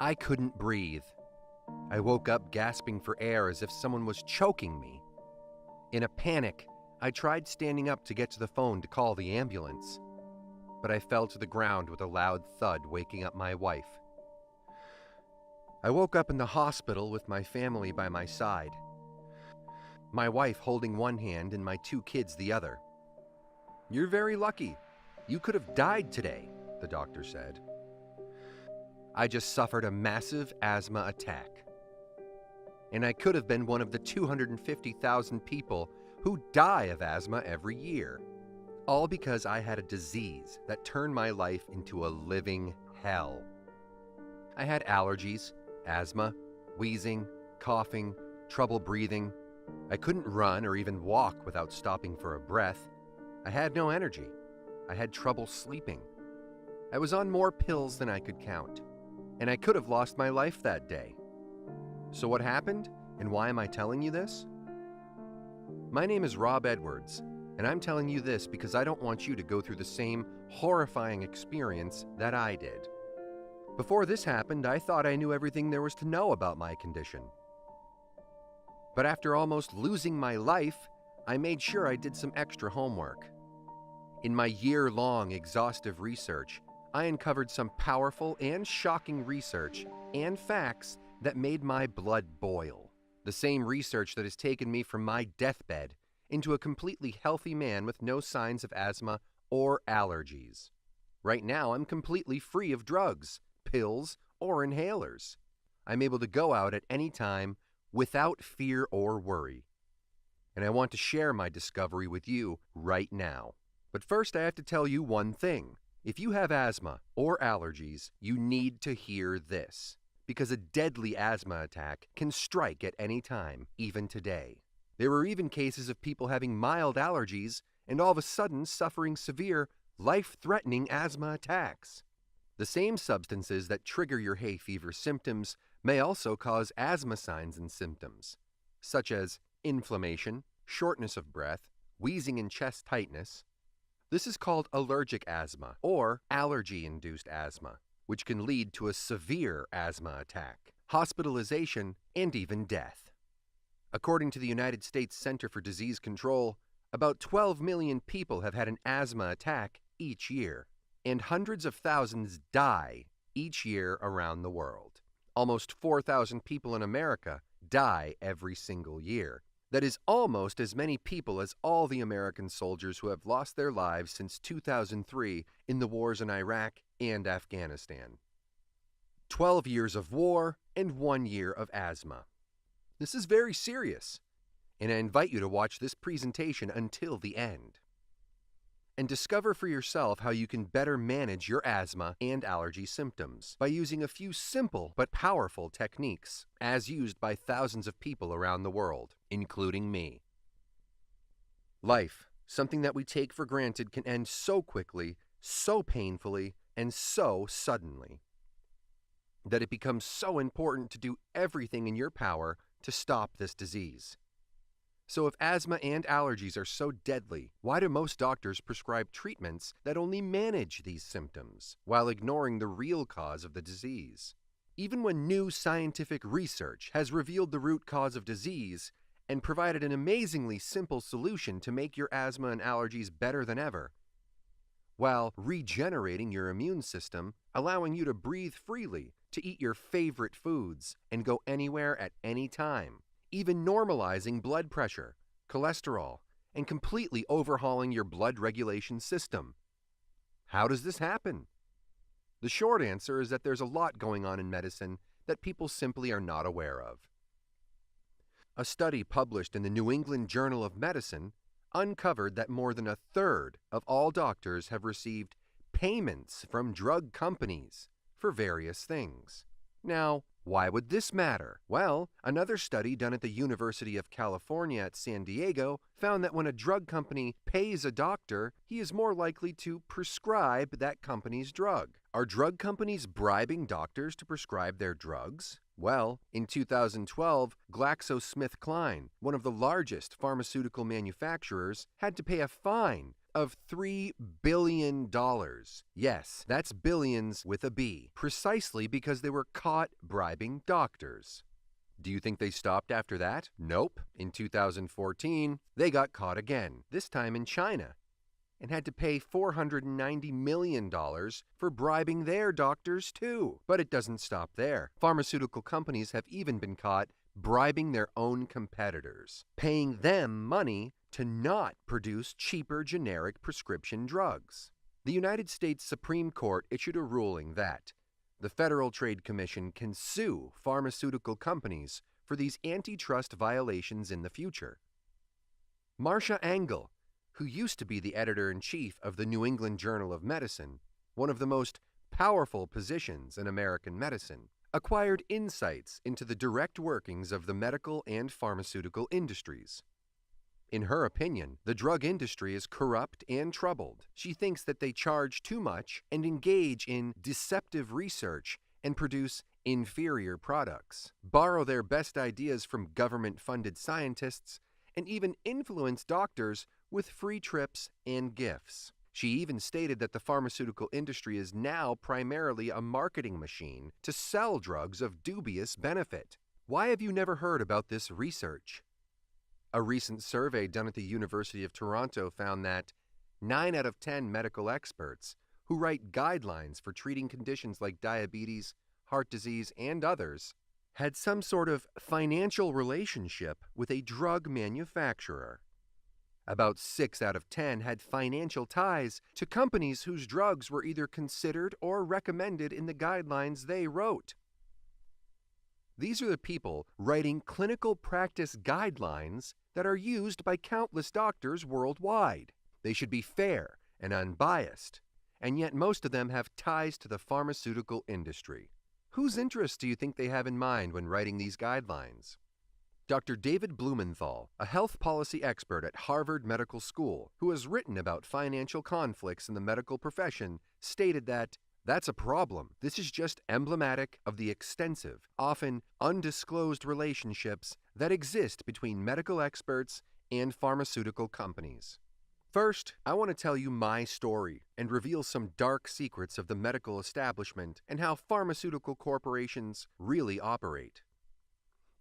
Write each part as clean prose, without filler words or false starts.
I couldn't breathe. I woke up gasping for air as if someone was choking me. In a panic, I tried standing up to get to the phone to call the ambulance, but I fell to the ground with a loud thud, waking up my wife. I woke up in the hospital with my family by my side, my wife holding one hand and my 2 kids the other. "You're very lucky. You could have died today," the doctor said. I just suffered a massive asthma attack. And I could have been one of the 250,000 people who die of asthma every year. All because I had a disease that turned my life into a living hell. I had allergies, asthma, wheezing, coughing, trouble breathing. I couldn't run or even walk without stopping for a breath. I had no energy. I had trouble sleeping. I was on more pills than I could count. And I could have lost my life that day. So what happened, and why am I telling you this? My name is Rob Edwards, and I'm telling you this because I don't want you to go through the same horrifying experience that I did. Before this happened, I thought I knew everything there was to know about my condition. But after almost losing my life, I made sure I did some extra homework. In my year-long exhaustive research, I uncovered some powerful and shocking research and facts that made my blood boil. The same research that has taken me from my deathbed into a completely healthy man with no signs of asthma or allergies. Right now, I'm completely free of drugs, pills, or inhalers. I'm able to go out at any time without fear or worry. And I want to share my discovery with you right now. But first, I have to tell you one thing. If you have asthma or allergies, you need to hear this, because a deadly asthma attack can strike at any time, even today. There were even cases of people having mild allergies and all of a sudden suffering severe, life-threatening asthma attacks. The same substances that trigger your hay fever symptoms may also cause asthma signs and symptoms, such as inflammation, shortness of breath, wheezing and chest tightness. This is called allergic asthma or allergy-induced asthma, which can lead to a severe asthma attack, hospitalization, and even death. According to the United States Center for Disease Control, about 12 million people have had an asthma attack each year, and hundreds of thousands die each year around the world. Almost 4,000 people in America die every single year. That is almost as many people as all the American soldiers who have lost their lives since 2003 in the wars in Iraq and Afghanistan. 12 years of war and 1 year of asthma. This is very serious, and I invite you to watch this presentation until the end. And discover for yourself how you can better manage your asthma and allergy symptoms by using a few simple but powerful techniques, as used by thousands of people around the world, including me. Life, something that we take for granted, can end so quickly, so painfully, and so suddenly, that it becomes so important to do everything in your power to stop this disease. So if asthma and allergies are so deadly, why do most doctors prescribe treatments that only manage these symptoms while ignoring the real cause of the disease? Even when new scientific research has revealed the root cause of disease and provided an amazingly simple solution to make your asthma and allergies better than ever, while regenerating your immune system, allowing you to breathe freely, to eat your favorite foods, and go anywhere at any time, even normalizing blood pressure, cholesterol, and completely overhauling your blood regulation system. How does this happen? The short answer is that there's a lot going on in medicine that people simply are not aware of. A study published in the New England Journal of Medicine uncovered that more than 1/3 of all doctors have received payments from drug companies for various things. Now, why would this matter? Well, another study done at the University of California at San Diego found that when a drug company pays a doctor, he is more likely to prescribe that company's drug. Are drug companies bribing doctors to prescribe their drugs? Well, in 2012, GlaxoSmithKline, one of the largest pharmaceutical manufacturers, had to pay a fine of $3 billion. Yes, that's billions with a B, precisely because they were caught bribing doctors. Do you think they stopped after that? Nope. In 2014, they got caught again, this time in China, and had to pay $490 million for bribing their doctors too. But it doesn't stop there. Pharmaceutical companies have even been caught bribing their own competitors, paying them money to not produce cheaper generic prescription drugs. The United States Supreme Court issued a ruling that the Federal Trade Commission can sue pharmaceutical companies for these antitrust violations in the future. Marcia Angell, who used to be the editor-in-chief of the New England Journal of Medicine, one of the most powerful positions in American medicine, acquired insights into the direct workings of the medical and pharmaceutical industries. In her opinion, the drug industry is corrupt and troubled. She thinks that they charge too much and engage in deceptive research and produce inferior products, borrow their best ideas from government-funded scientists, and even influence doctors with free trips and gifts. She even stated that the pharmaceutical industry is now primarily a marketing machine to sell drugs of dubious benefit. Why have you never heard about this research? A recent survey done at the University of Toronto found that 9 out of 10 medical experts who write guidelines for treating conditions like diabetes, heart disease, and others had some sort of financial relationship with a drug manufacturer. About 6 out of 10 had financial ties to companies whose drugs were either considered or recommended in the guidelines they wrote. These are the people writing clinical practice guidelines that are used by countless doctors worldwide. They should be fair and unbiased, and yet most of them have ties to the pharmaceutical industry. Whose interests do you think they have in mind when writing these guidelines? Dr. David Blumenthal, a health policy expert at Harvard Medical School, who has written about financial conflicts in the medical profession, stated that that's a problem. This is just emblematic of the extensive, often undisclosed relationships that exist between medical experts and pharmaceutical companies. First, I want to tell you my story and reveal some dark secrets of the medical establishment and how pharmaceutical corporations really operate.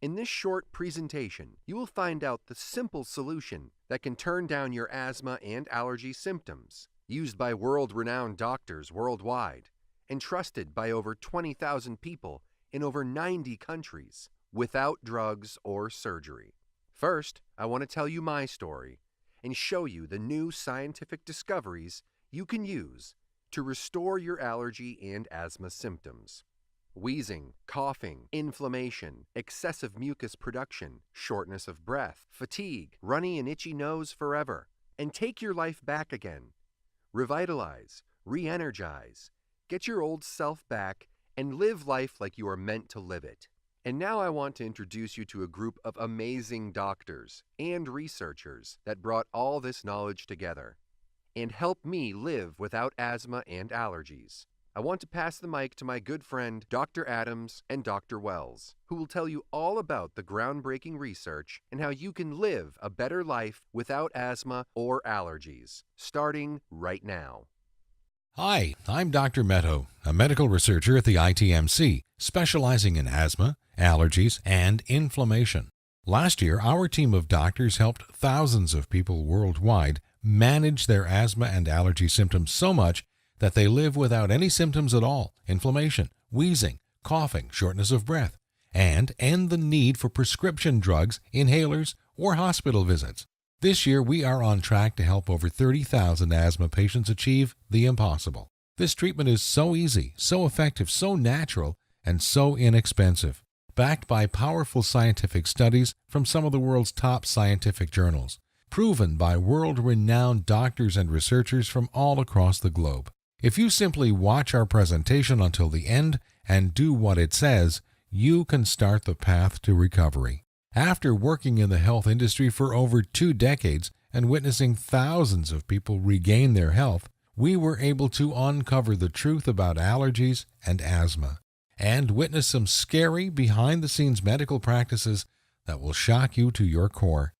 In this short presentation, you will find out the simple solution that can turn down your asthma and allergy symptoms, used by world-renowned doctors worldwide, and trusted by over 20,000 people in over 90 countries, without drugs or surgery. First, I want to tell you my story and show you the new scientific discoveries you can use to restore your allergy and asthma symptoms. Wheezing, coughing, inflammation, excessive mucus production, shortness of breath, fatigue, runny and itchy nose forever, and take your life back again. Revitalize, re-energize, get your old self back, and live life like you are meant to live it. And now I want to introduce you to a group of amazing doctors and researchers that brought all this knowledge together and helped me live without asthma and allergies. I want to pass the mic to my good friend Dr. Adams and Dr. Wells, who will tell you all about the groundbreaking research and how you can live a better life without asthma or allergies, starting right now. Hi, I'm Dr. Meadow, a medical researcher at the ITMC, specializing in asthma, allergies, and inflammation. Last year, our team of doctors helped thousands of people worldwide manage their asthma and allergy symptoms so much that they live without any symptoms at all, inflammation, wheezing, coughing, shortness of breath, and end the need for prescription drugs, inhalers, or hospital visits. This year, we are on track to help over 30,000 asthma patients achieve the impossible. This treatment is so easy, so effective, so natural, and so inexpensive, backed by powerful scientific studies from some of the world's top scientific journals, proven by world-renowned doctors and researchers from all across the globe. If you simply watch our presentation until the end and do what it says, you can start the path to recovery. After working in the health industry for over 2 decades and witnessing thousands of people regain their health, we were able to uncover the truth about allergies and asthma and witness some scary behind-the-scenes medical practices that will shock you to your core.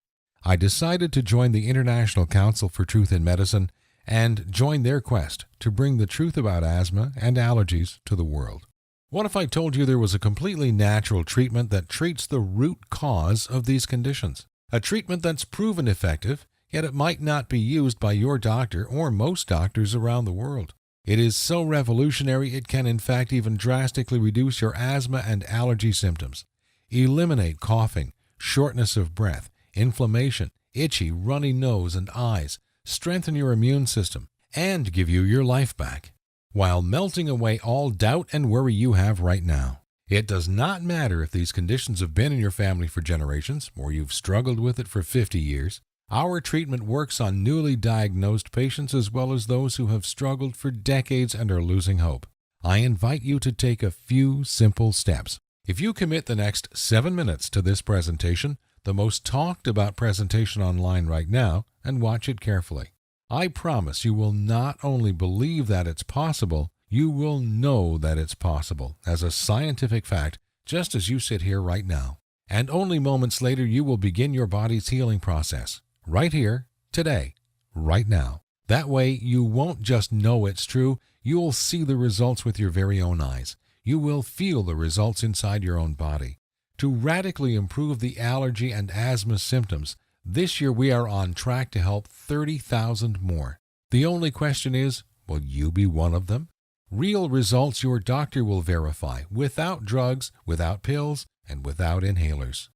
I decided to join the International Council for Truth in Medicine and join their quest to bring the truth about asthma and allergies to the world. What if I told you there was a completely natural treatment that treats the root cause of these conditions? A treatment that's proven effective, yet it might not be used by your doctor or most doctors around the world. It is so revolutionary it can in fact even drastically reduce your asthma and allergy symptoms, eliminate coughing, shortness of breath, inflammation, itchy, runny nose and eyes, strengthen your immune system, and give you your life back, while melting away all doubt and worry you have right now. It does not matter if these conditions have been in your family for generations or you've struggled with it for 50 years. Our treatment works on newly diagnosed patients as well as those who have struggled for decades and are losing hope. I invite you to take a few simple steps. If you commit the next 7 minutes to this presentation, the most talked about presentation online right now, and watch it carefully, I promise you will not only believe that it's possible, you will know that it's possible as a scientific fact, just as you sit here right now. And only moments later you will begin your body's healing process. Right here, today, right now. That way you won't just know it's true, you'll see the results with your very own eyes. You will feel the results inside your own body. To radically improve the allergy and asthma symptoms, this year we are on track to help 30,000 more. The only question is, will you be one of them? Real results your doctor will verify, without drugs, without pills, and without inhalers.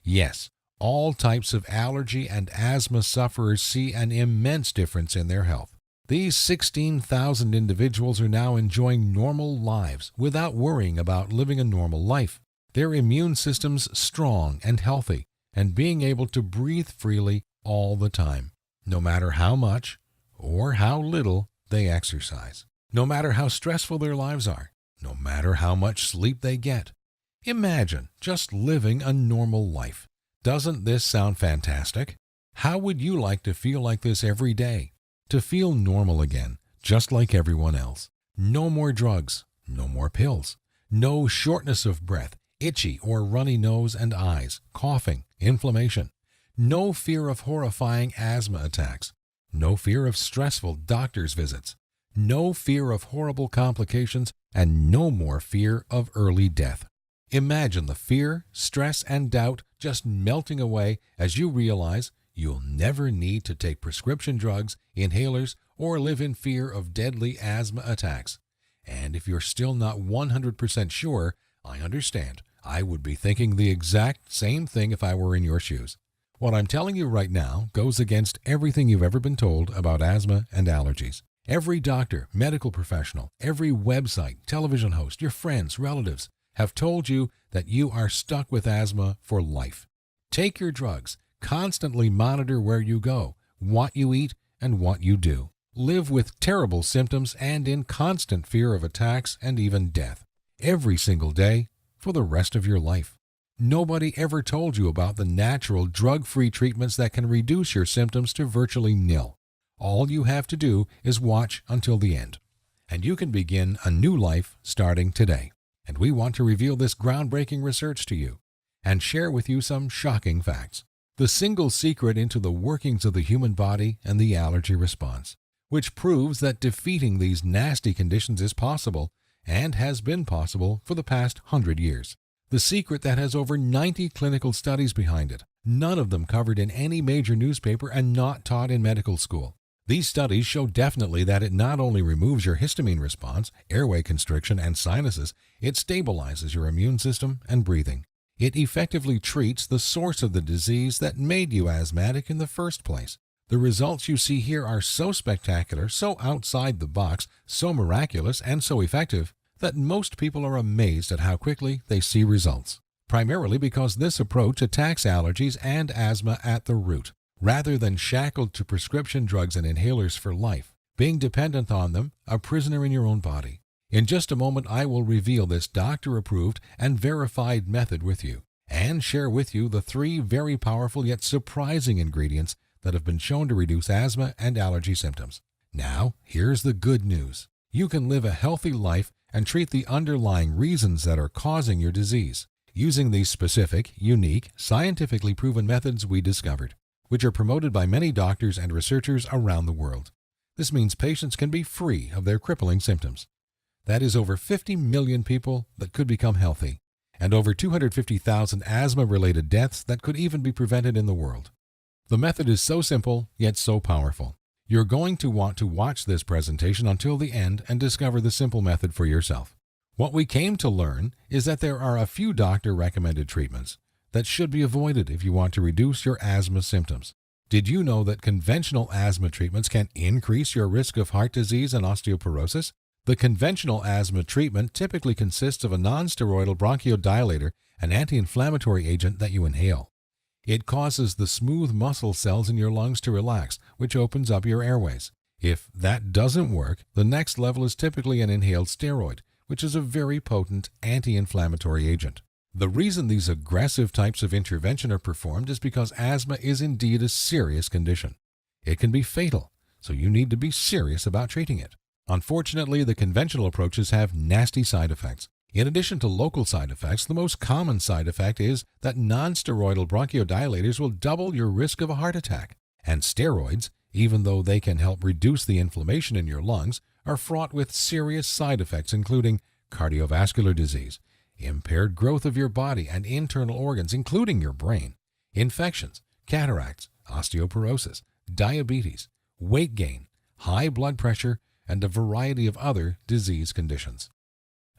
Yes, all types of allergy and asthma sufferers see an immense difference in their health. These 16,000 individuals are now enjoying normal lives without worrying about living a normal life. Their immune systems strong and healthy, and being able to breathe freely all the time, no matter how much or how little they exercise, no matter how stressful their lives are, no matter how much sleep they get. Imagine just living a normal life. Doesn't this sound fantastic? How would you like to feel like this every day? To feel normal again, just like everyone else. No more drugs, no more pills, no shortness of breath, itchy or runny nose and eyes, coughing, inflammation. No fear of horrifying asthma attacks. No fear of stressful doctor's visits. No fear of horrible complications, and no more fear of early death. Imagine the fear, stress, and doubt just melting away as you realize you'll never need to take prescription drugs, inhalers, or live in fear of deadly asthma attacks. And if you're still not 100% sure, I understand. I would be thinking the exact same thing if I were in your shoes. What I'm telling you right now goes against everything you've ever been told about asthma and allergies. Every doctor, medical professional, every website, television host, your friends, relatives have told you that you are stuck with asthma for life. Take your drugs. Constantly monitor where you go, what you eat, and what you do. Live with terrible symptoms and in constant fear of attacks and even death. Every single day for the rest of your life. Nobody ever told you about the natural drug-free treatments that can reduce your symptoms to virtually nil. All you have to do is watch until the end. And you can begin a new life starting today. And we want to reveal this groundbreaking research to you and share with you some shocking facts. The single secret into the workings of the human body and the allergy response, which proves that defeating these nasty conditions is possible and has been possible for the past 100 years. The secret that has over 90 clinical studies behind it, none of them covered in any major newspaper and not taught in medical school. These studies show definitely that it not only removes your histamine response, airway constriction, and sinuses, it stabilizes your immune system and breathing. It effectively treats the source of the disease that made you asthmatic in the first place. The results you see here are so spectacular, so outside the box, so miraculous, and so effective that most people are amazed at how quickly they see results, primarily because this approach attacks allergies and asthma at the root, rather than shackled to prescription drugs and inhalers for life, being dependent on them, a prisoner in your own body. In just a moment, I will reveal this doctor-approved and verified method with you, and share with you the 3 very powerful yet surprising ingredients that have been shown to reduce asthma and allergy symptoms. Now, here's the good news. You can live a healthy life and treat the underlying reasons that are causing your disease, using these specific, unique, scientifically proven methods we discovered. which are promoted by many doctors and researchers around the world. This means patients can be free of their crippling symptoms. That is over 50 million people that could become healthy, and over 250,000 asthma-related deaths that could even be prevented in the world. The method is so simple, yet so powerful. You're going to want to watch this presentation until the end and discover the simple method for yourself. What we came to learn is that there are a few doctor-recommended treatments that should be avoided if you want to reduce your asthma symptoms. Did you know that conventional asthma treatments can increase your risk of heart disease and osteoporosis? The conventional asthma treatment typically consists of a non-steroidal bronchodilator, an anti-inflammatory agent that you inhale. It causes the smooth muscle cells in your lungs to relax, which opens up your airways. If that doesn't work, the next level is typically an inhaled steroid, which is a very potent anti-inflammatory agent. The reason these aggressive types of intervention are performed is because asthma is indeed a serious condition. It can be fatal, so you need to be serious about treating it. Unfortunately, the conventional approaches have nasty side effects. In addition to local side effects, the most common side effect is that non-steroidal bronchodilators will double your risk of a heart attack. And steroids, even though they can help reduce the inflammation in your lungs, are fraught with serious side effects including cardiovascular disease, impaired growth of your body and internal organs, including your brain, infections, cataracts, osteoporosis, diabetes, weight gain, high blood pressure, and a variety of other disease conditions.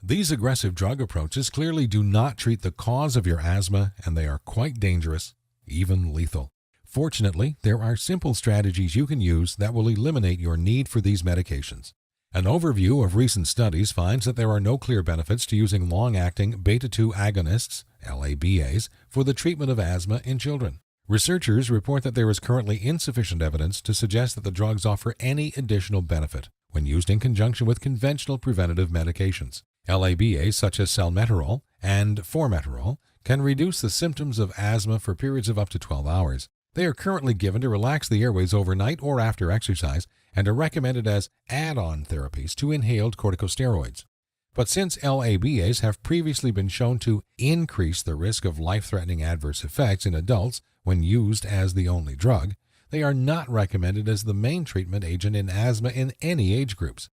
These aggressive drug approaches clearly do not treat the cause of your asthma, and they are quite dangerous, even lethal. Fortunately, there are simple strategies you can use that will eliminate your need for these medications. An overview of recent studies finds that there are no clear benefits to using long-acting beta-2 agonists, LABAs, for the treatment of asthma in children. Researchers report that there is currently insufficient evidence to suggest that the drugs offer any additional benefit when used in conjunction with conventional preventative medications. LABAs such as salmeterol and formoterol can reduce the symptoms of asthma for periods of up to 12 hours. They are currently given to relax the airways overnight or after exercise and are recommended as add-on therapies to inhaled corticosteroids. But since LABAs have previously been shown to increase the risk of life-threatening adverse effects in adults when used as the only drug, they are not recommended as the main treatment agent in asthma in any age groups.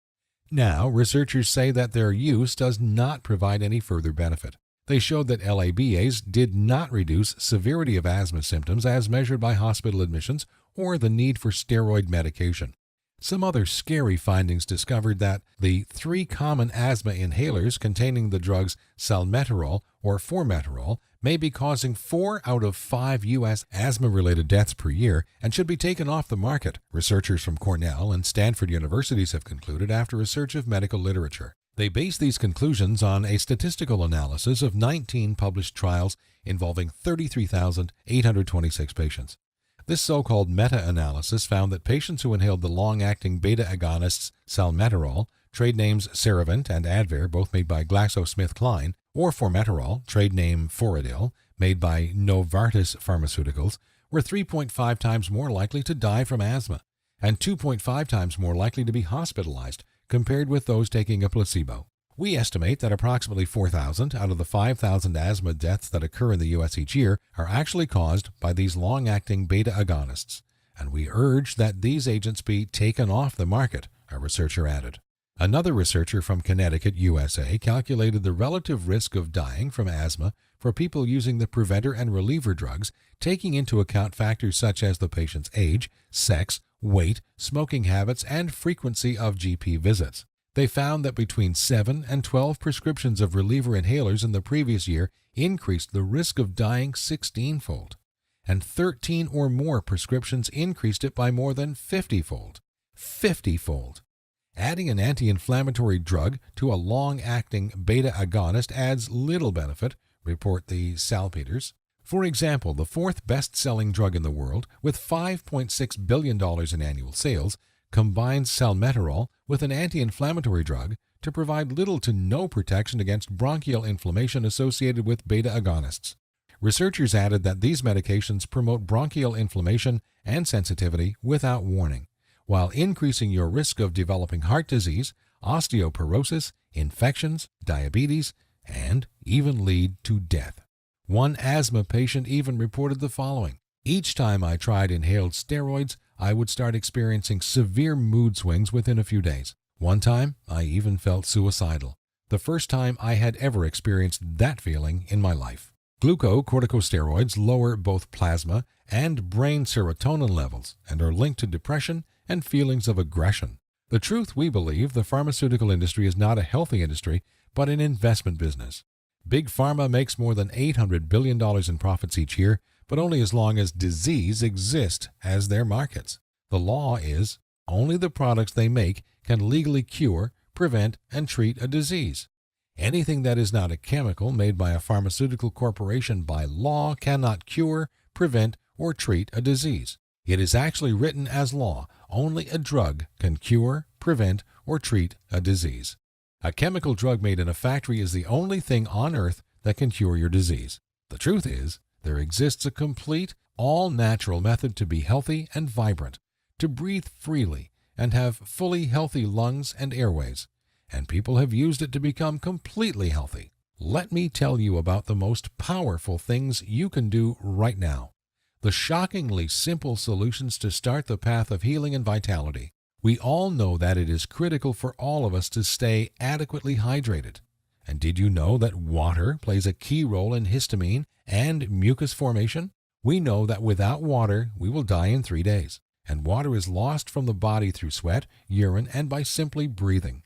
Now, researchers say that their use does not provide any further benefit. They showed that LABAs did not reduce severity of asthma symptoms as measured by hospital admissions or the need for steroid medication. Some other scary findings discovered that the 3 common asthma inhalers containing the drugs salmeterol or formoterol may be causing 4 out of 5 U.S. asthma-related deaths per year and should be taken off the market, researchers from Cornell and Stanford universities have concluded after a search of medical literature. They base these conclusions on a statistical analysis of 19 published trials involving 33,826 patients. This so-called meta-analysis found that patients who inhaled the long-acting beta-agonists salmeterol, trade names Ceravent and Advair, both made by GlaxoSmithKline, or formoterol, trade name Foradil, made by Novartis Pharmaceuticals, were 3.5 times more likely to die from asthma and 2.5 times more likely to be hospitalized compared with those taking a placebo. We estimate that approximately 4,000 out of the 5,000 asthma deaths that occur in the U.S. each year are actually caused by these long-acting beta-agonists, and we urge that these agents be taken off the market, a researcher added. Another researcher from Connecticut, USA, calculated the relative risk of dying from asthma for people using the preventer and reliever drugs, taking into account factors such as the patient's age, sex, weight, smoking habits, and frequency of GP visits. They found that between 7 and 12 prescriptions of reliever inhalers in the previous year increased the risk of dying 16-fold, and 13 or more prescriptions increased it by more than 50-fold. 50-fold! Adding an anti-inflammatory drug to a long-acting beta-agonist adds little benefit, report the Salpeters. For example, the 4th best-selling drug in the world, with $5.6 billion in annual sales, combines salmeterol with an anti-inflammatory drug to provide little to no protection against bronchial inflammation associated with beta-agonists. Researchers added that these medications promote bronchial inflammation and sensitivity without warning, while increasing your risk of developing heart disease, osteoporosis, infections, diabetes, and even lead to death. One asthma patient even reported the following: Each time I tried inhaled steroids, I would start experiencing severe mood swings within a few days. One time, I even felt suicidal. The first time I had ever experienced that feeling in my life. Glucocorticosteroids lower both plasma and brain serotonin levels and are linked to depression and feelings of aggression. The truth, we believe, the pharmaceutical industry is not a healthy industry, but an investment business. Big Pharma makes more than $800 billion in profits each year, but only as long as disease exists as their markets. The law is only the products they make can legally cure, prevent, and treat a disease. Anything that is not a chemical made by a pharmaceutical corporation by law cannot cure, prevent, or treat a disease. It is actually written as law. Only a drug can cure, prevent, or treat a disease. A chemical drug made in a factory is the only thing on earth that can cure your disease. The truth is, there exists a complete, all-natural method to be healthy and vibrant, to breathe freely, and have fully healthy lungs and airways. And people have used it to become completely healthy. Let me tell you about the most powerful things you can do right now. The shockingly simple solutions to start the path of healing and vitality. We all know that it is critical for all of us to stay adequately hydrated. And did you know that water plays a key role in histamine and mucus formation? We know that without water, we will die in 3 days. And water is lost from the body through sweat, urine, and by simply breathing.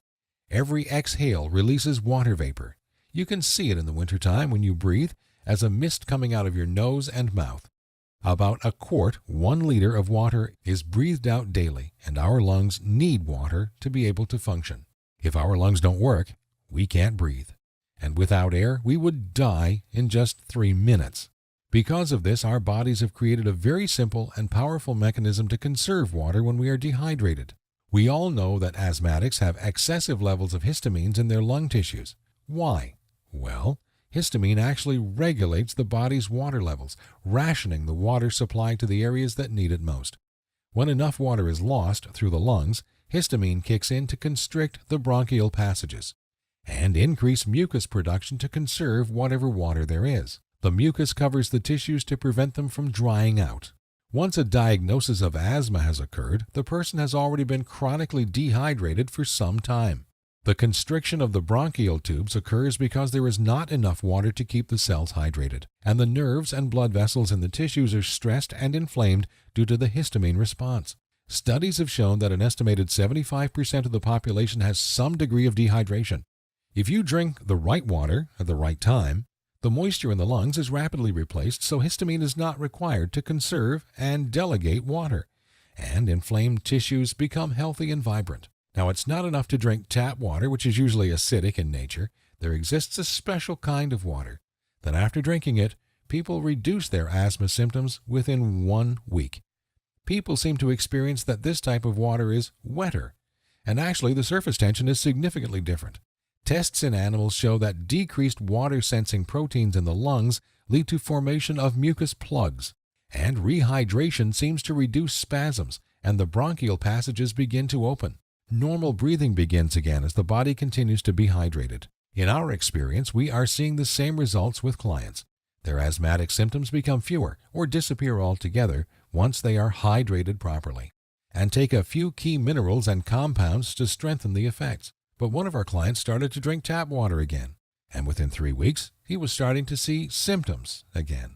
Every exhale releases water vapor. You can see it in the wintertime when you breathe as a mist coming out of your nose and mouth. About a quart, 1 liter of water is breathed out daily, and our lungs need water to be able to function. If our lungs don't work, we can't breathe. And without air, we would die in just 3 minutes. Because of this, our bodies have created a very simple and powerful mechanism to conserve water when we are dehydrated. We all know that asthmatics have excessive levels of histamines in their lung tissues. Why? Well, histamine actually regulates the body's water levels, rationing the water supply to the areas that need it most. When enough water is lost through the lungs, histamine kicks in to constrict the bronchial passages and increase mucus production to conserve whatever water there is. The mucus covers the tissues to prevent them from drying out. Once a diagnosis of asthma has occurred, the person has already been chronically dehydrated for some time. The constriction of the bronchial tubes occurs because there is not enough water to keep the cells hydrated, and the nerves and blood vessels in the tissues are stressed and inflamed due to the histamine response. Studies have shown that an estimated 75% of the population has some degree of dehydration. If you drink the right water at the right time, the moisture in the lungs is rapidly replaced, so histamine is not required to conserve and delegate water, and inflamed tissues become healthy and vibrant. Now, it's not enough to drink tap water, which is usually acidic in nature. There exists a special kind of water that after drinking it, people reduce their asthma symptoms within 1 week. People seem to experience that this type of water is wetter, and actually the surface tension is significantly different. Tests in animals show that decreased water-sensing proteins in the lungs lead to formation of mucus plugs, and rehydration seems to reduce spasms, and the bronchial passages begin to open. Normal breathing begins again as the body continues to be hydrated. In our experience, we are seeing the same results with clients. Their asthmatic symptoms become fewer or disappear altogether once they are hydrated properly, and take a few key minerals and compounds to strengthen the effects. But one of our clients started to drink tap water again, and within 3 weeks, he was starting to see symptoms again,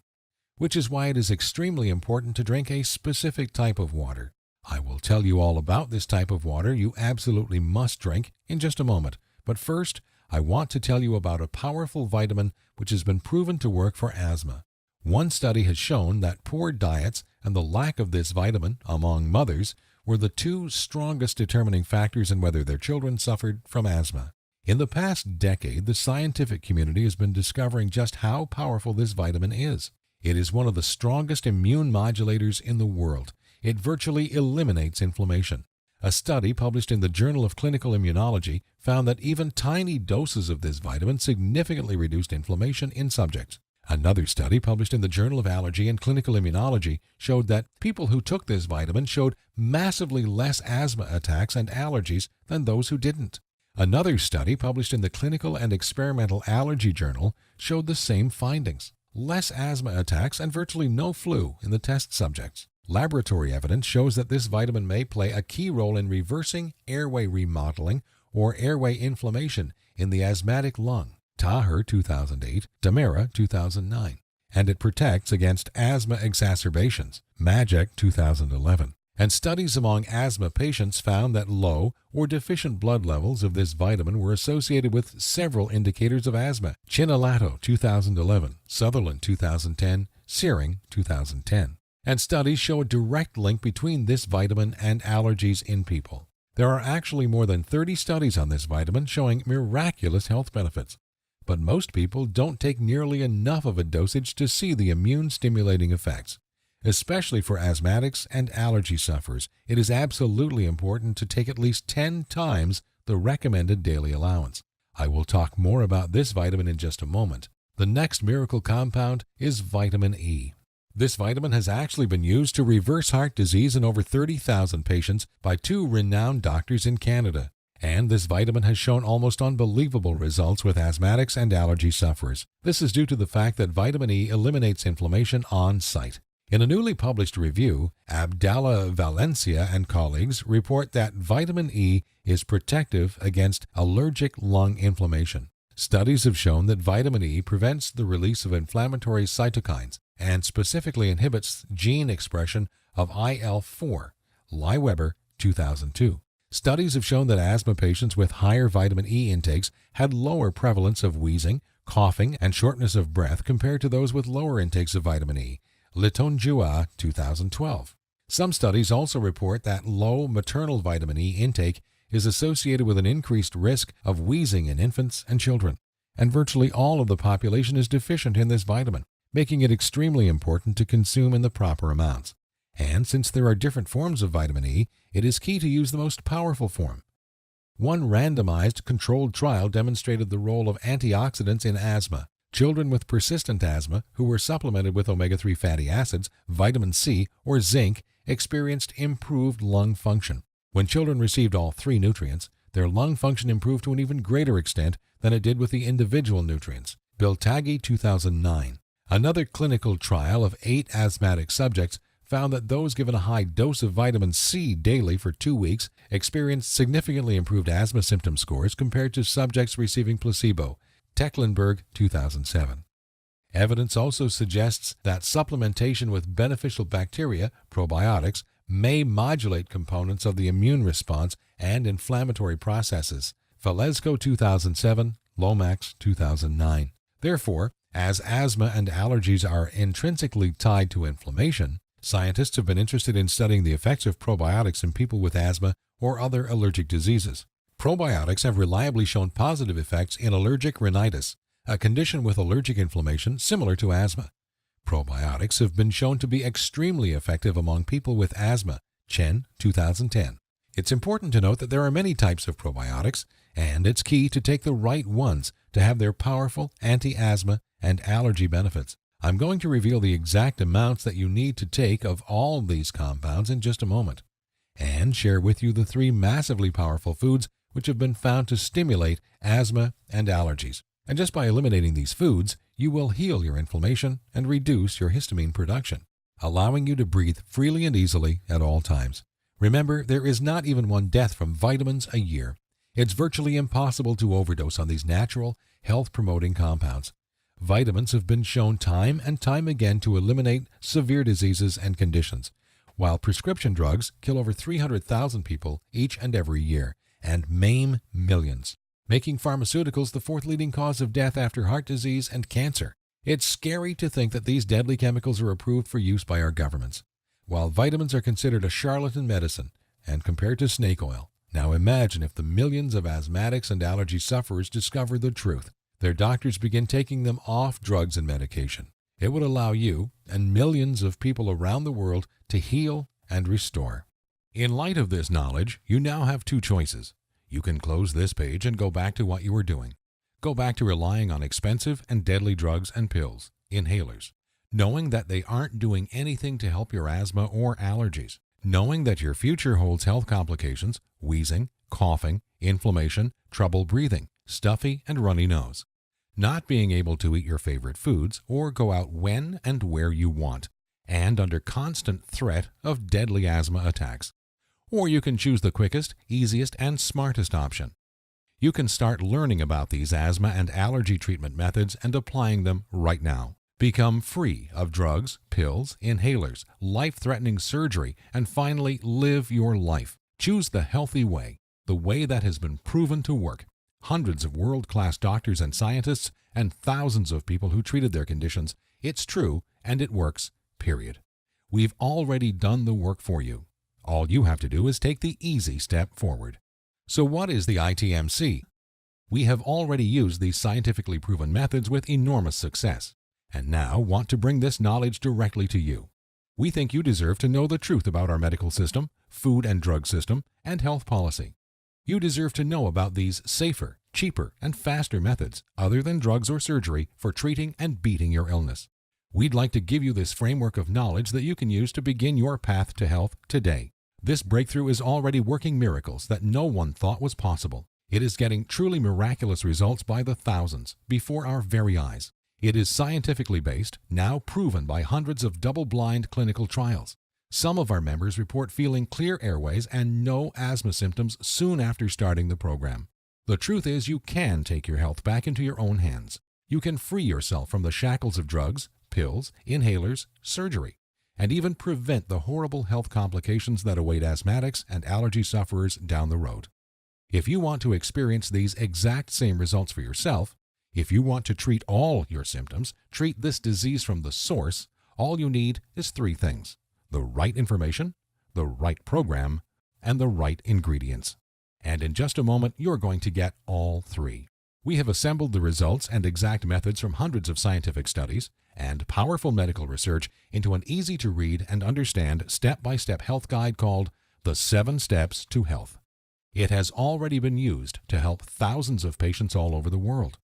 which is why it is extremely important to drink a specific type of water. I will tell you all about this type of water you absolutely must drink in just a moment, but first, I want to tell you about a powerful vitamin which has been proven to work for asthma. One study has shown that poor diets and the lack of this vitamin among mothers were the 2 strongest determining factors in whether their children suffered from asthma. In the past decade, the scientific community has been discovering just how powerful this vitamin is. It is one of the strongest immune modulators in the world. It virtually eliminates inflammation. A study published in the Journal of Clinical Immunology found that even tiny doses of this vitamin significantly reduced inflammation in subjects. Another study published in the Journal of Allergy and Clinical Immunology showed that people who took this vitamin showed massively less asthma attacks and allergies than those who didn't. Another study published in the Clinical and Experimental Allergy Journal showed the same findings. less asthma attacks, and virtually no flu in the test subjects. Laboratory evidence shows that this vitamin may play a key role in reversing airway remodeling or airway inflammation in the asthmatic lung. Taher 2008, Damara 2009. And it protects against asthma exacerbations. Majek 2011. And studies among asthma patients found that low or deficient blood levels of this vitamin were associated with several indicators of asthma. Chinalato 2011, Sutherland 2010, Searing 2010. And studies show a direct link between this vitamin and allergies in people. There are actually more than 30 studies on this vitamin showing miraculous health benefits. But most people don't take nearly enough of a dosage to see the immune-stimulating effects. Especially for asthmatics and allergy sufferers, it is absolutely important to take at least 10 times the recommended daily allowance. I will talk more about this vitamin in just a moment. The next miracle compound is vitamin E. This vitamin has actually been used to reverse heart disease in over 30,000 patients by 2 renowned doctors in Canada. And this vitamin has shown almost unbelievable results with asthmatics and allergy sufferers. This is due to the fact that vitamin E eliminates inflammation on site. In a newly published review, Abdallah Valencia and colleagues report that vitamin E is protective against allergic lung inflammation. Studies have shown that vitamin E prevents the release of inflammatory cytokines and specifically inhibits gene expression of IL-4, Lieweber 2002. Studies have shown that asthma patients with higher vitamin E intakes had lower prevalence of wheezing, coughing, and shortness of breath compared to those with lower intakes of vitamin E. Litonjua 2012. Some studies also report that low maternal vitamin E intake is associated with an increased risk of wheezing in infants and children, and virtually all of the population is deficient in this vitamin, making it extremely important to consume in the proper amounts. And since there are different forms of vitamin E, it is key to use the most powerful form. One randomized controlled trial demonstrated the role of antioxidants in asthma. Children with persistent asthma who were supplemented with omega-3 fatty acids, vitamin C, or zinc experienced improved lung function. When children received all 3 nutrients, their lung function improved to an even greater extent than it did with the individual nutrients. Biltagi 2009. Another clinical trial of 8 asthmatic subjects found that those given a high dose of vitamin C daily for 2 weeks experienced significantly improved asthma symptom scores compared to subjects receiving placebo. Tecklenburg 2007. Evidence also suggests that supplementation with beneficial bacteria, probiotics, may modulate components of the immune response and inflammatory processes. Valesco 2007, Lomax 2009. Therefore, as asthma and allergies are intrinsically tied to inflammation, scientists have been interested in studying the effects of probiotics in people with asthma or other allergic diseases. Probiotics have reliably shown positive effects in allergic rhinitis, a condition with allergic inflammation similar to asthma. Probiotics have been shown to be extremely effective among people with asthma, Chen 2010. It's important to note that there are many types of probiotics, and it's key to take the right ones to have their powerful anti-asthma and allergy benefits. I'm going to reveal the exact amounts that you need to take of all these compounds in just a moment, and share with you the 3 massively powerful foods which have been found to stimulate asthma and allergies. And just by eliminating these foods, you will heal your inflammation and reduce your histamine production, allowing you to breathe freely and easily at all times. Remember, there is not even 1 death from vitamins a year. It's virtually impossible to overdose on these natural, health-promoting compounds. Vitamins have been shown time and time again to eliminate severe diseases and conditions, while prescription drugs kill over 300,000 people each and every year and maim millions, making pharmaceuticals the 4th leading cause of death after heart disease and cancer. It's scary to think that these deadly chemicals are approved for use by our governments, while vitamins are considered a charlatan medicine and compared to snake oil. Now imagine if the millions of asthmatics and allergy sufferers discover the truth. Their doctors begin taking them off drugs and medication. It would allow you and millions of people around the world to heal and restore. In light of this knowledge, you now have 2 choices. You can close this page and go back to what you were doing. Go back to relying on expensive and deadly drugs and pills, inhalers, knowing that they aren't doing anything to help your asthma or allergies, knowing that your future holds health complications, wheezing, coughing, inflammation, trouble breathing, stuffy and runny nose. not being able to eat your favorite foods or go out when and where you want, and under constant threat of deadly asthma attacks. Or you can choose the quickest, easiest, and smartest option. You can start learning about these asthma and allergy treatment methods and applying them right now. Become free of drugs, pills, inhalers, life-threatening surgery, and finally live your life. Choose the healthy way, the way that has been proven to work. Hundreds of world-class doctors and scientists and thousands of people who treated their conditions. It's true and it works, period. We've already done the work for you. All you have to do is take the easy step forward. So what is the ITMC? We have already used these scientifically proven methods with enormous success, and now want to bring this knowledge directly to you. We think you deserve to know the truth about our medical system, food and drug system, and health policy. You deserve to know about these safer, cheaper, and faster methods other than drugs or surgery for treating and beating your illness. We'd like to give you this framework of knowledge that you can use to begin your path to health today. This breakthrough is already working miracles that no one thought was possible. It is getting truly miraculous results by the thousands before our very eyes. It is scientifically based, now proven by hundreds of double-blind clinical trials. Some of our members report feeling clear airways and no asthma symptoms soon after starting the program. The truth is you can take your health back into your own hands. You can free yourself from the shackles of drugs, pills, inhalers, surgery, and even prevent the horrible health complications that await asthmatics and allergy sufferers down the road. If you want to experience these exact same results for yourself, if you want to treat all your symptoms, treat this disease from the source, all you need is three things: the right information, the right program, and the right ingredients. And in just a moment, you're going to get all three. We have assembled the results and exact methods from hundreds of scientific studies and powerful medical research into an easy-to-read and understand step-by-step health guide called The 7 Steps to Health. It has already been used to help thousands of patients all over the world.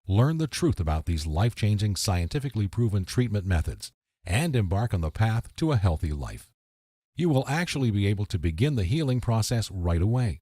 Learn the truth about these life-changing, scientifically proven treatment methods and embark on the path to a healthy life. You will actually be able to begin the healing process right away,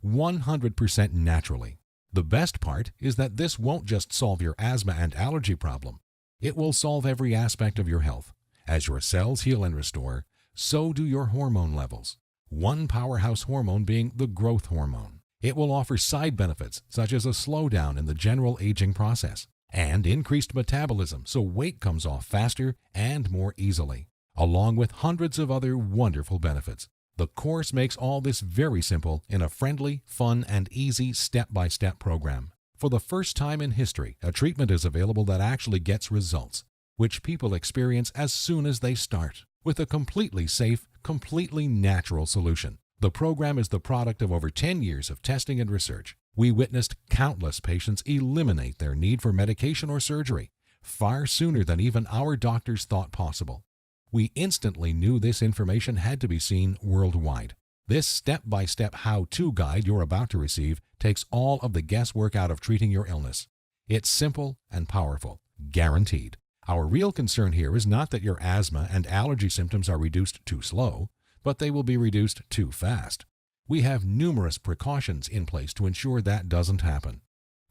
100% naturally. The best part is that this won't just solve your asthma and allergy problem. It will solve every aspect of your health. As your cells heal and restore, so do your hormone levels. One powerhouse hormone being the growth hormone. It will offer side benefits such as a slowdown in the general aging process and increased metabolism so weight comes off faster and more easily, along with hundreds of other wonderful benefits. The course makes all this very simple in a friendly, fun, and easy step-by-step program. For the first time in history, a treatment is available that actually gets results, which people experience as soon as they start, with a completely safe, completely natural solution. The program is the product of over 10 years of testing and research. We witnessed countless patients eliminate their need for medication or surgery far sooner than even our doctors thought possible. We instantly knew this information had to be seen worldwide. This step-by-step how-to guide you're about to receive takes all of the guesswork out of treating your illness. It's simple and powerful, guaranteed. Our real concern here is not that your asthma and allergy symptoms are reduced too slow, but they will be reduced too fast. We have numerous precautions in place to ensure that doesn't happen.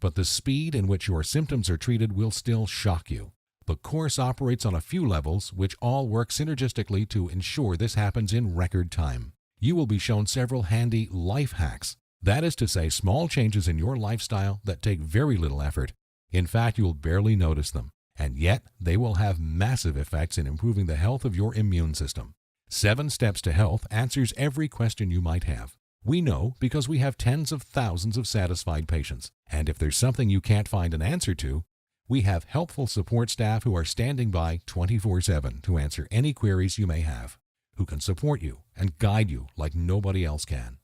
But the speed in which your symptoms are treated will still shock you. The course operates on a few levels which all work synergistically to ensure this happens in record time. You will be shown several handy life hacks. That is to say, small changes in your lifestyle that take very little effort. In fact, you'll barely notice them, and yet they will have massive effects in improving the health of your immune system. 7 Steps to Health answers every question you might have. We know because we have tens of thousands of satisfied patients, and if there's something you can't find an answer to, we have helpful support staff who are standing by 24/7 to answer any queries you may have, who can support you and guide you like nobody else can.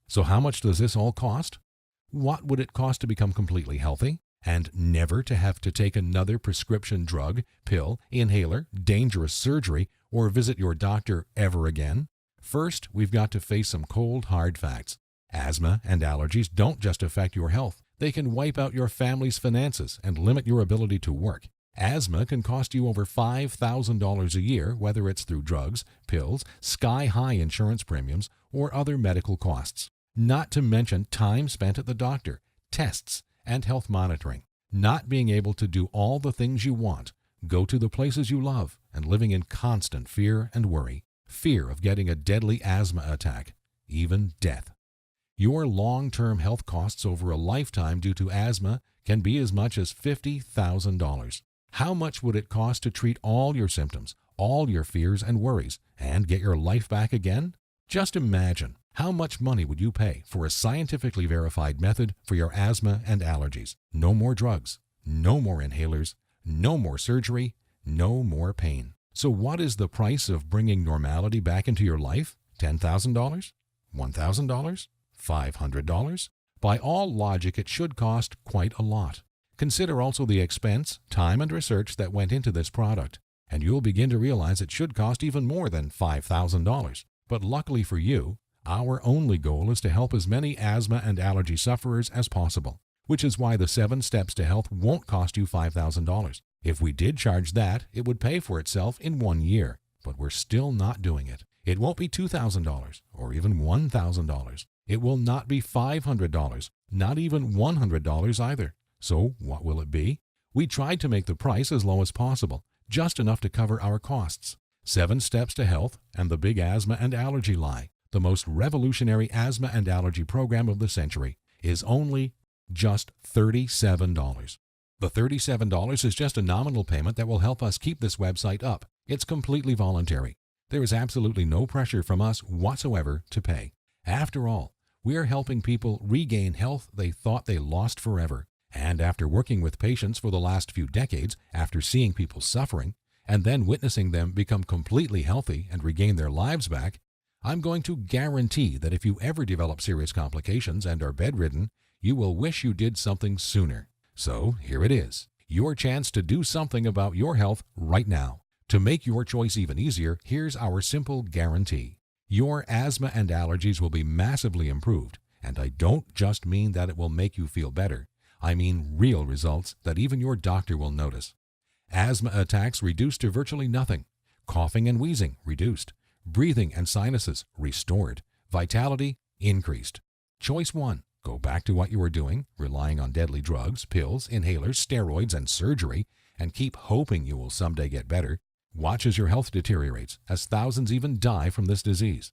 So how much does this all cost? What would it cost to become completely healthy and never to have to take another prescription drug, pill, inhaler, dangerous surgery, or visit your doctor ever again? First, we've got to face some cold, hard facts. Asthma and allergies don't just affect your health. They can wipe out your family's finances and limit your ability to work. Asthma can cost you over $5,000 a year, whether it's through drugs, pills, sky-high insurance premiums, or other medical costs. Not to mention time spent at the doctor, tests, and health monitoring. Not being able to do all the things you want, go to the places you love, and living in constant fear and worry. Fear of getting a deadly asthma attack, even death. Your long-term health costs over a lifetime due to asthma can be as much as $50,000. How much would it cost to treat all your symptoms, all your fears and worries, and get your life back again? Just imagine, how much money would you pay for a scientifically verified method for your asthma and allergies? No more drugs, no more inhalers, no more surgery, no more pain. So what is the price of bringing normality back into your life? $10,000? $1,000? $500? By all logic, it should cost quite a lot. Consider also the expense, time, and research that went into this product, and you'll begin to realize it should cost even more than $5,000. But luckily for you, our only goal is to help as many asthma and allergy sufferers as possible, which is why the 7 Steps to Health won't cost you $5,000. If we did charge that, it would pay for itself in 1 year, but we're still not doing it. It won't be $2,000 or even $1,000. It will not be $500, not even $100 either. So what will it be? We tried to make the price as low as possible, just enough to cover our costs. 7 Steps to Health and the Big Asthma and Allergy Lie, the most revolutionary asthma and allergy program of the century, is only just $37. The $37 is just a nominal payment that will help us keep this website up. It's completely voluntary. There is absolutely no pressure from us whatsoever to pay. After all, we are helping people regain health they thought they lost forever. And after working with patients for the last few decades, after seeing people suffering, and then witnessing them become completely healthy and regain their lives back, I'm going to guarantee that if you ever develop serious complications and are bedridden, you will wish you did something sooner. So here it is, your chance to do something about your health right now. To make your choice even easier, here's our simple guarantee. Your asthma and allergies will be massively improved, and I don't just mean that it will make you feel better. I mean real results that even your doctor will notice. Asthma attacks reduced to virtually nothing. Coughing and wheezing reduced. Breathing and sinuses restored. Vitality increased. Choice 1. Go back to what you were doing, relying on deadly drugs, pills, inhalers, steroids, and surgery, and keep hoping you will someday get better. Watch as your health deteriorates, as thousands even die from this disease.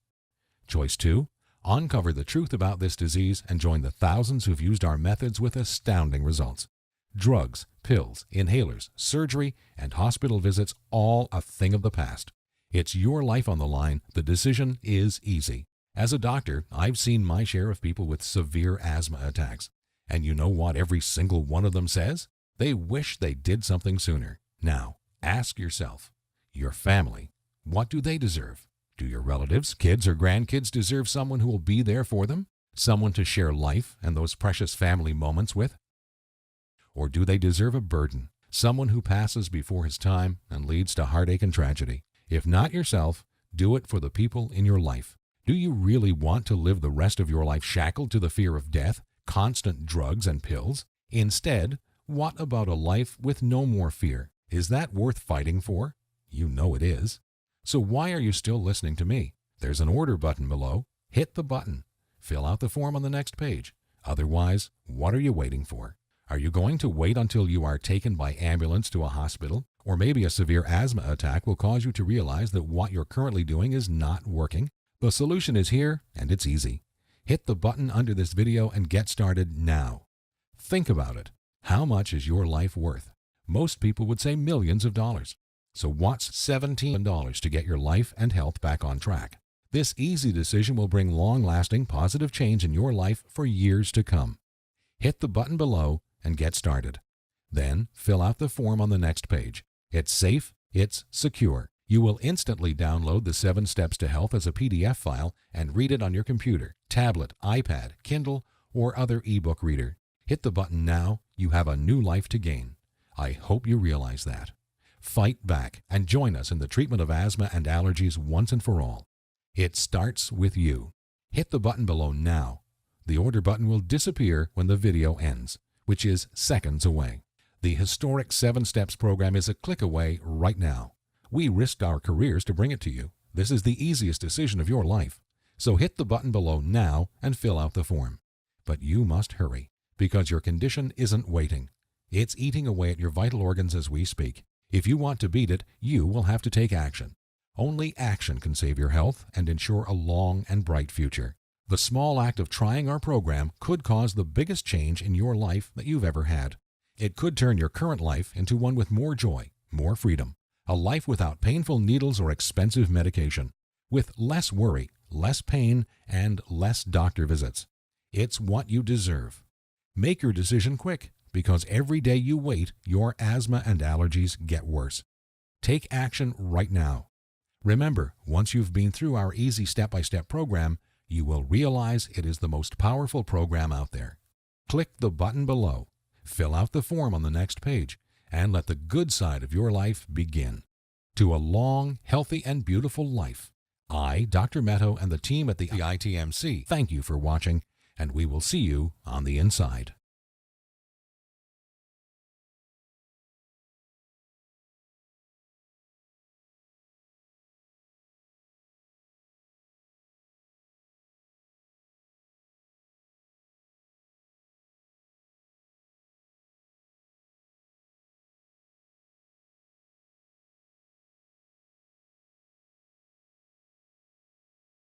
Choice 2. Uncover the truth about this disease and join the thousands who've used our methods with astounding results. Drugs, pills, inhalers, surgery, and hospital visits, all a thing of the past. It's your life on the line. The decision is easy. As a doctor, I've seen my share of people with severe asthma attacks. And you know what every single one of them says? They wish they did something sooner. Now, ask yourself, your family, what do they deserve? Do your relatives, kids, or grandkids deserve someone who will be there for them? Someone to share life and those precious family moments with? Or do they deserve a burden? Someone who passes before his time and leads to heartache and tragedy? If not yourself, do it for the people in your life. Do you really want to live the rest of your life shackled to the fear of death, constant drugs and pills? Instead, what about a life with no more fear? Is that worth fighting for? You know it is. So why are you still listening to me? There's an order button below. Hit the button. Fill out the form on the next page. Otherwise, what are you waiting for? Are you going to wait until you are taken by ambulance to a hospital? Or maybe a severe asthma attack will cause you to realize that what you're currently doing is not working? The solution is here, and it's easy. Hit the button under this video and get started now. Think about it. How much is your life worth? Most people would say millions of dollars. So what's $17 to get your life and health back on track? This easy decision will bring long-lasting positive change in your life for years to come. Hit the button below and get started. Then fill out the form on the next page. It's safe, it's secure. You will instantly download the 7 Steps to Health as a PDF file and read it on your computer, tablet, iPad, Kindle, or other ebook reader. Hit the button now. You have a new life to gain. I hope you realize that. Fight back and join us in the treatment of asthma and allergies once and for all. It starts with you. Hit the button below now. The order button will disappear when the video ends, which is seconds away. The historic 7 Steps program is a click away right now. We risked our careers to bring it to you. This is the easiest decision of your life. So hit the button below now and fill out the form. But you must hurry, because your condition isn't waiting. It's eating away at your vital organs as we speak. If you want to beat it, you will have to take action. Only action can save your health and ensure a long and bright future. The small act of trying our program could cause the biggest change in your life that you've ever had. It could turn your current life into one with more joy, more freedom, a life without painful needles or expensive medication, with less worry, less pain, and less doctor visits. It's what you deserve. Make your decision quick, because every day you wait, your asthma and allergies get worse. Take action right now. Remember, once you've been through our easy step-by-step program, you will realize it is the most powerful program out there. Click the button below, fill out the form on the next page, and let the good side of your life begin. To a long, healthy, and beautiful life. I, Dr. Meadow, and the team at the ITMC thank you for watching, and we will see you on the inside.